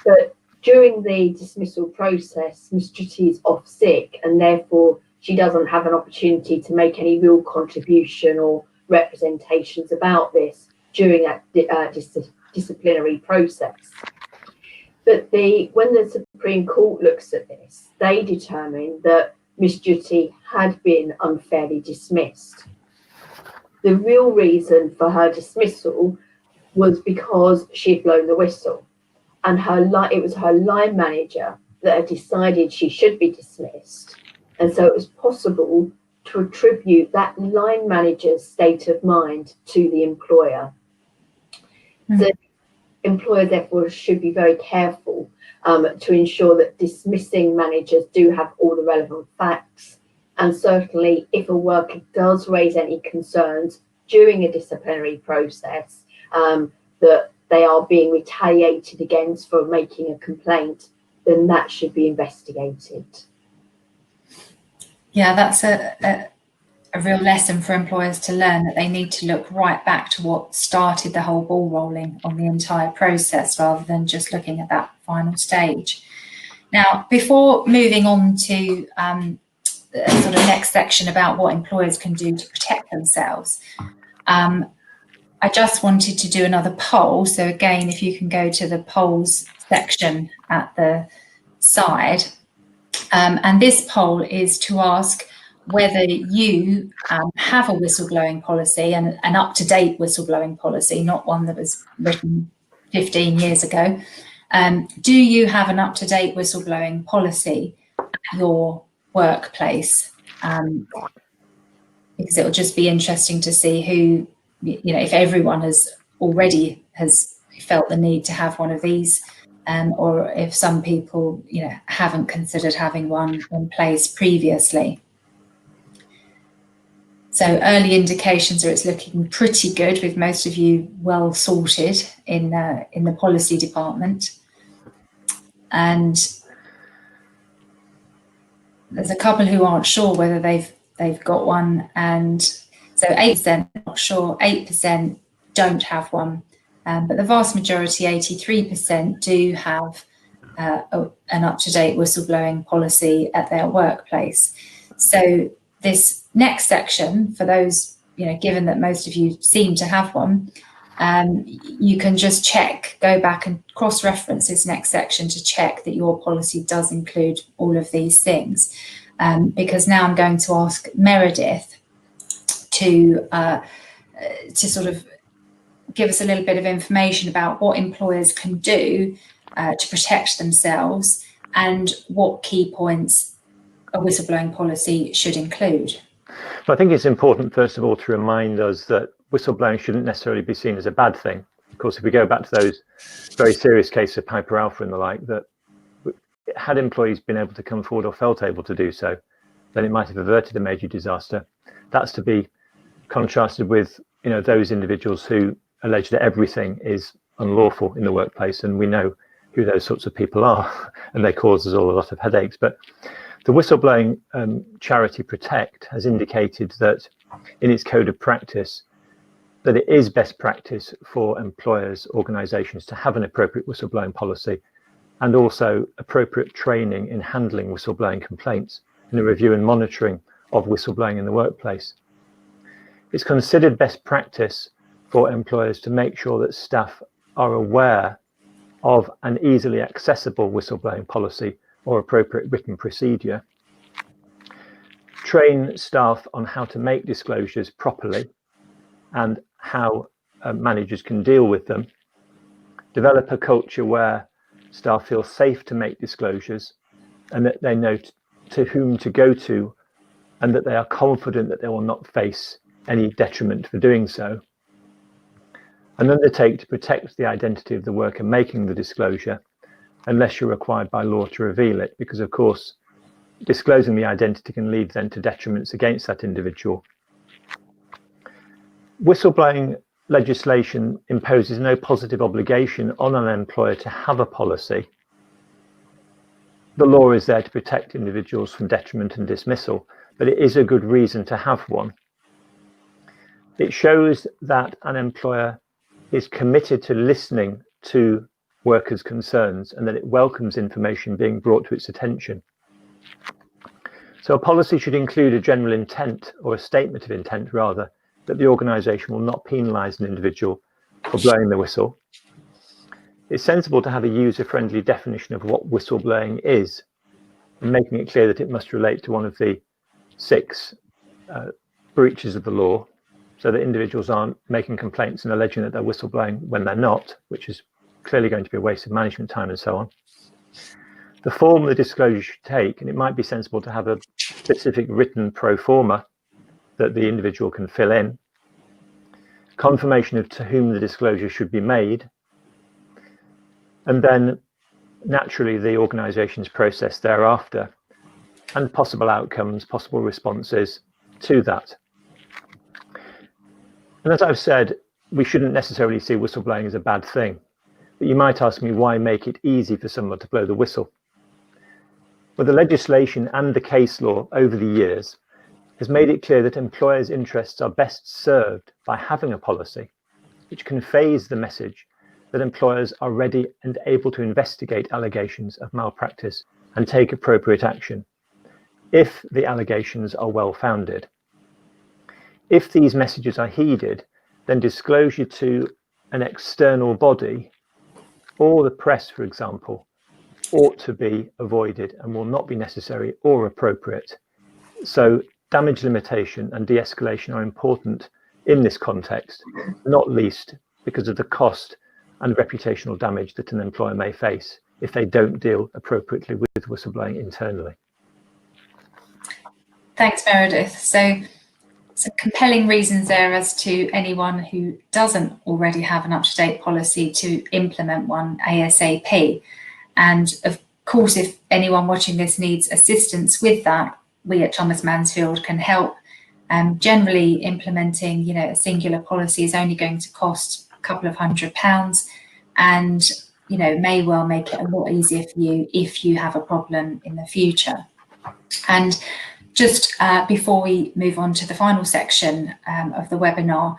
[SPEAKER 3] But during the dismissal process, Ms. Duty is off sick, and therefore she doesn't have an opportunity to make any real contribution or representations about this during that disciplinary process. But when the Supreme Court looks at this, they determine that Ms. Duty had been unfairly dismissed. The real reason for her dismissal was because she had blown the whistle, and it was her line manager that had decided she should be dismissed. And so it was possible to attribute that line manager's state of mind to the employer. The employer, therefore, should be very careful to ensure that dismissing managers do have all the relevant facts And certainly if a worker does raise any concerns during a disciplinary process, that they are being retaliated against for making a complaint, then that should be investigated.
[SPEAKER 1] Yeah, that's a real lesson for employers to learn, that they need to look right back to what started the whole ball rolling on the entire process, rather than just looking at that final stage. Now, before moving on to the sort of next section about what employers can do to protect themselves, I just wanted to do another poll. So again, if you can go to the polls section at the side, and this poll is to ask whether you have a whistleblowing policy, and an up-to-date whistleblowing policy, not one that was written 15 years ago. Do you have an up-to-date whistleblowing policy at your workplace? Because it will just be interesting to see who, if everyone has felt the need to have one of these, or if some people, haven't considered having one in place previously. So early indications are it's looking pretty good, with most of you well sorted in the policy department. And there's a couple who aren't sure whether they've got one, and so 8% not sure, 8% don't have one, but the vast majority, 83%, do have an up-to-date whistleblowing policy at their workplace. So this next section, for those, given that most of you seem to have one, you can just go back and cross-reference this next section to check that your policy does include all of these things. Because now I'm going to ask Meredith to sort of give us a little bit of information about what employers can do to protect themselves, and what key points a whistleblowing policy should include.
[SPEAKER 2] Well, I think it's important, first of all, to remind us that whistleblowing shouldn't necessarily be seen as a bad thing. Of course, if we go back to those very serious cases of Piper Alpha and the like, that had employees been able to come forward or felt able to do so, then it might have averted a major disaster. That's to be contrasted with, those individuals who allege that everything is unlawful in the workplace, and we know who those sorts of people are, and they cause us all a lot of headaches. But the whistleblowing charity Protect has indicated that in its code of practice that it is best practice for employers, organisations to have an appropriate whistleblowing policy, and also appropriate training in handling whistleblowing complaints and a review and monitoring of whistleblowing in the workplace. It's considered best practice for employers to make sure that staff are aware of an easily accessible whistleblowing policy or appropriate written procedure, train staff on how to make disclosures properly and how managers can deal with them, develop a culture where staff feel safe to make disclosures and that they know to whom to go to, and that they are confident that they will not face any detriment for doing so, and undertake to protect the identity of the worker making the disclosure unless you're required by law to reveal it, because of course disclosing the identity can lead then to detriments against that individual. Whistleblowing legislation imposes no positive obligation on an employer to have a policy. The law is there to protect individuals from detriment and dismissal, but it is a good reason to have one. It shows that an employer is committed to listening to workers' concerns and that it welcomes information being brought to its attention. So a policy should include a general intent, or a statement of intent rather, that the organisation will not penalise an individual for blowing the whistle. It's sensible to have a user-friendly definition of what whistleblowing is, and making it clear that it must relate to one of the 6 breaches of the law, so that individuals aren't making complaints and alleging that they're whistleblowing when they're not, which is clearly going to be a waste of management time and so on. The form the disclosure should take, and it might be sensible to have a specific written pro forma that the individual can fill in, confirmation of to whom the disclosure should be made, and then naturally the organisation's process thereafter and possible outcomes, possible responses to that. And as I've said, we shouldn't necessarily see whistleblowing as a bad thing, but you might ask me, why make it easy for someone to blow the whistle? Well, the legislation and the case law over the years has made it clear that employers' interests are best served by having a policy which conveys the message that employers are ready and able to investigate allegations of malpractice and take appropriate action if the allegations are well founded. If these messages are heeded, then disclosure to an external body or the press, for example, ought to be avoided and will not be necessary or appropriate. So damage limitation and de-escalation are important in this context, not least because of the cost and reputational damage that an employer may face if they don't deal appropriately with whistleblowing internally.
[SPEAKER 1] Thanks, Meredith. So some compelling reasons there as to anyone who doesn't already have an up-to-date policy to implement one ASAP. And of course, if anyone watching this needs assistance with that, we at Thomas Mansfield can help. Generally, implementing, a singular policy is only going to cost a couple of £100, and may well make it a lot easier for you if you have a problem in the future. And just before we move on to the final section of the webinar,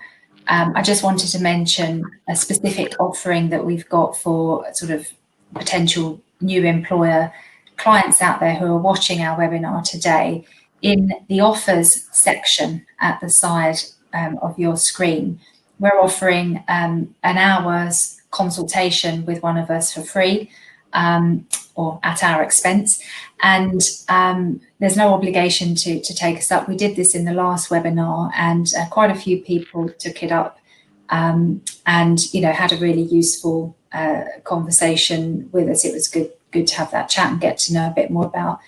[SPEAKER 1] I just wanted to mention a specific offering that we've got for sort of potential new employer clients out there who are watching our webinar today. In the offers section at the side of your screen, we're offering an hour's consultation with one of us for free, or at our expense, and there's no obligation to take us up. We did this in the last webinar, and quite a few people took it up, and had a really useful conversation with us. It was good to have that chat and get to know a bit more about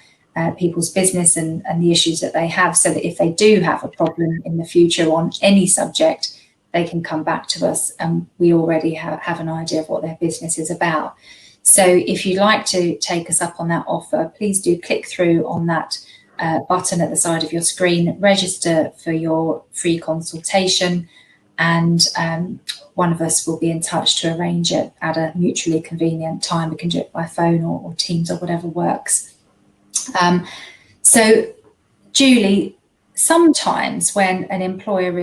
[SPEAKER 1] people's business and the issues that they have, so that if they do have a problem in the future on any subject, they can come back to us, and we already have an idea of what their business is about. So if you'd like to take us up on that offer, please do click through on that button at the side of your screen, register for your free consultation, and one of us will be in touch to arrange it at a mutually convenient time. We can do it by phone or Teams or whatever works. So, Julie, sometimes when an employee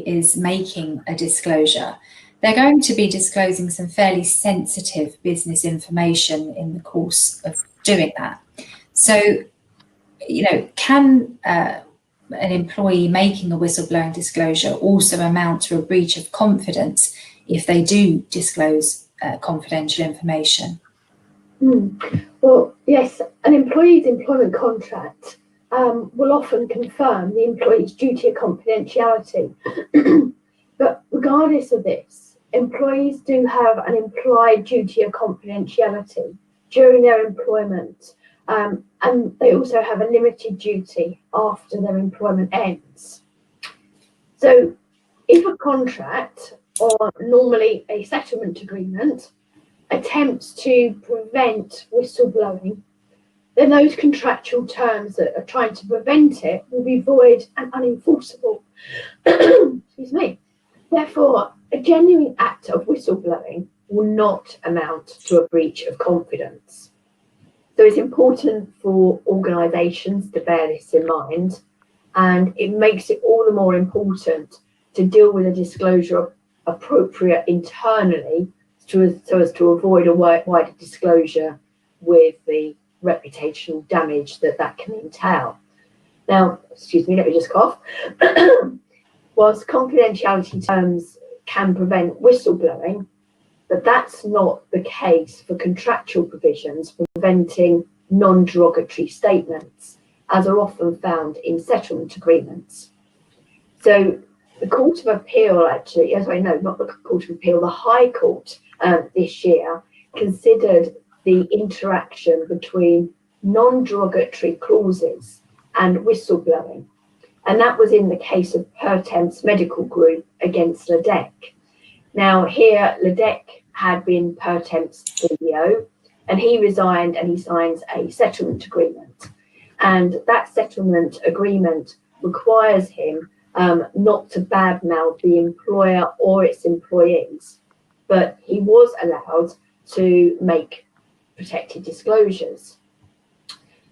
[SPEAKER 1] is making a disclosure, they're going to be disclosing some fairly sensitive business information in the course of doing that. So, can an employee making a whistleblowing disclosure also amount to a breach of confidence if they do disclose confidential information?
[SPEAKER 3] Well, yes, an employee's employment contract will often confirm the employee's duty of confidentiality. But regardless of this, employees do have an implied duty of confidentiality during their employment, and they also have a limited duty after their employment ends. So if a contract, or normally a settlement agreement, attempts to prevent whistleblowing, then those contractual terms that are trying to prevent it will be void and unenforceable. Excuse me. Therefore, a genuine act of whistleblowing will not amount to a breach of confidence. So it's important for organisations to bear this in mind, and it makes it all the more important to deal with a disclosure appropriate internally so as to avoid a wider disclosure with the reputational damage that can entail. Now, excuse me, let me just cough. Whilst confidentiality terms can prevent whistleblowing, but that's not the case for contractual provisions preventing non-derogatory statements, as are often found in settlement agreements. So the Court of Appeal, actually, not the Court of Appeal, the High Court this year considered the interaction between non-derogatory clauses and whistleblowing. And that was in the case of Pertemps Medical Group against Ledec. Now here, Ledec had been Pertemps' CEO, and he resigned, and he signs a settlement agreement. And that settlement agreement requires him not to badmouth the employer or its employees, but he was allowed to make protected disclosures.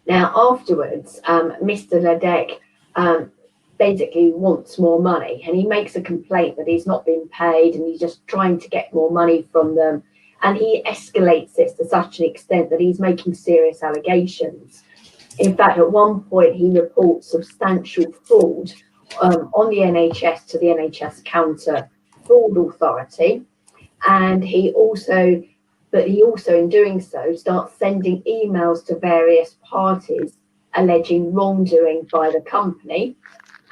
[SPEAKER 3] Now, afterwards, Mr. Ledeck basically wants more money, and he makes a complaint that he's not been paid and he's just trying to get more money from them. And he escalates this to such an extent that he's making serious allegations. In fact, at one point, he reports substantial fraud on the NHS to the NHS Counter Fraud Authority. And he also, in doing so, starts sending emails to various parties alleging wrongdoing by the company.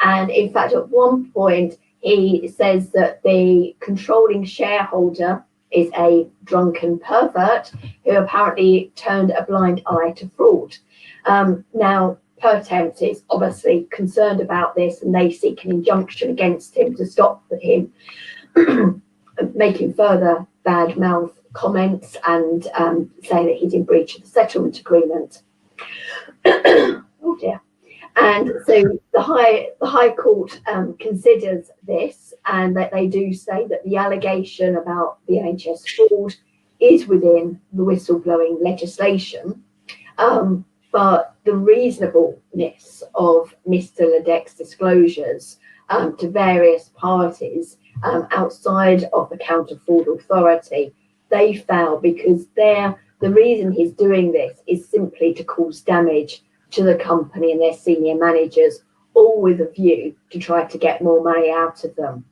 [SPEAKER 3] And in fact, at one point, he says that the controlling shareholder is a drunken pervert who apparently turned a blind eye to fraud. Now, Pertemps is obviously concerned about this, and they seek an injunction against him to stop him making further bad mouth comments and saying that he's in breach of the settlement agreement. Oh dear. And so the High Court considers this, and that they do say that the allegation about the NHS fraud is within the whistleblowing legislation, but the reasonableness of Mr. Ledeck's disclosures to various parties outside of the Counter Fraud Authority, they fail because the reason he's doing this is simply to cause damage to the company and their senior managers, all with a view to try to get more money out of them.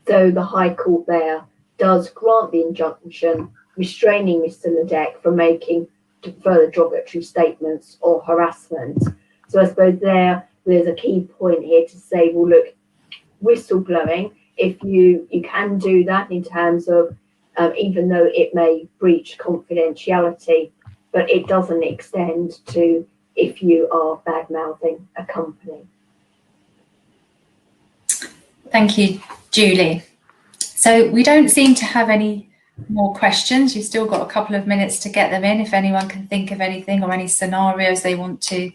[SPEAKER 3] So the High Court there does grant the injunction, restraining Mr. Ledeck from making further derogatory statements or harassment. So I suppose there's a key point here to say, well, look, whistleblowing, if you can do that in terms of, even though it may breach confidentiality, but it doesn't extend to if you are bad-mouthing a company.
[SPEAKER 1] Thank you, Julie. So we don't seem to have any more questions. You've still got a couple of minutes to get them in if anyone can think of anything or any scenarios they want to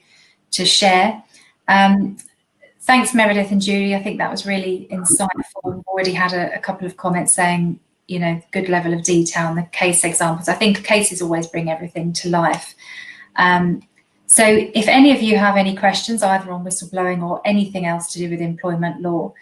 [SPEAKER 1] share. Thanks, Meredith and Julie. I think that was really insightful. We've already had a couple of comments saying, you know, good level of detail and the case examples. I think cases always bring everything to life. So if any of you have any questions, either on whistleblowing or anything else to do with employment law,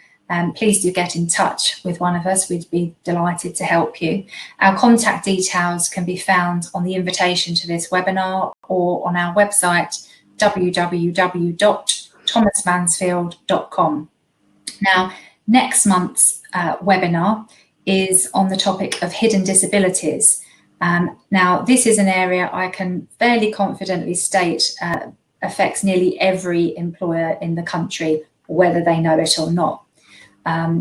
[SPEAKER 1] please do get in touch with one of us. We'd be delighted to help you. Our contact details can be found on the invitation to this webinar or on our website, www.thomasmansfield.com. Now, next month's webinar is on the topic of hidden disabilities. Now, this is an area I can fairly confidently state affects nearly every employer in the country, whether they know it or not.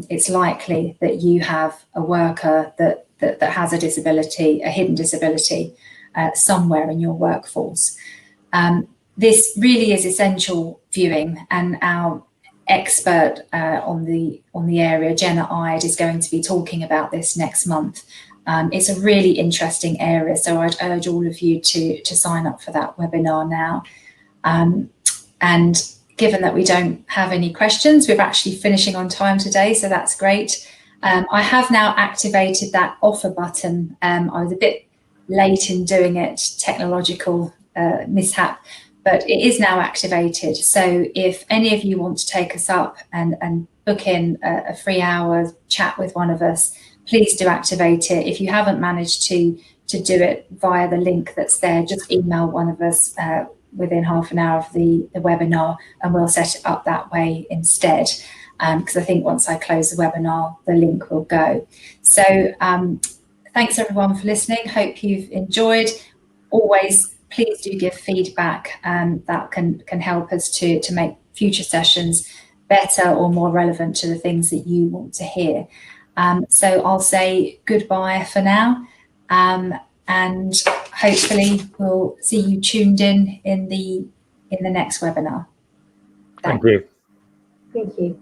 [SPEAKER 1] It's likely that you have a worker that has a disability, a hidden disability, somewhere in your workforce. This really is essential viewing, and our expert on the area, Jenna Ide, is going to be talking about this next month. It's a really interesting area, so I'd urge all of you to sign up for that webinar now. And given that we don't have any questions, we're actually finishing on time today, so that's great. I have now activated that offer button. I was a bit late in doing it, technological mishap, but it is now activated. So if any of you want to take us up and book in a free hour chat with one of us, please do activate it. If you haven't managed to do it via the link that's there, just email one of us within half an hour of the webinar, and we'll set it up that way instead. Because I think once I close the webinar, the link will go. So thanks everyone for listening. Hope you've enjoyed. Always, please do give feedback that can help us to make future sessions better or more relevant to the things that you want to hear. So I'll say goodbye for now, and hopefully we'll see you tuned in the next webinar.
[SPEAKER 2] Thank you.
[SPEAKER 3] Thank you.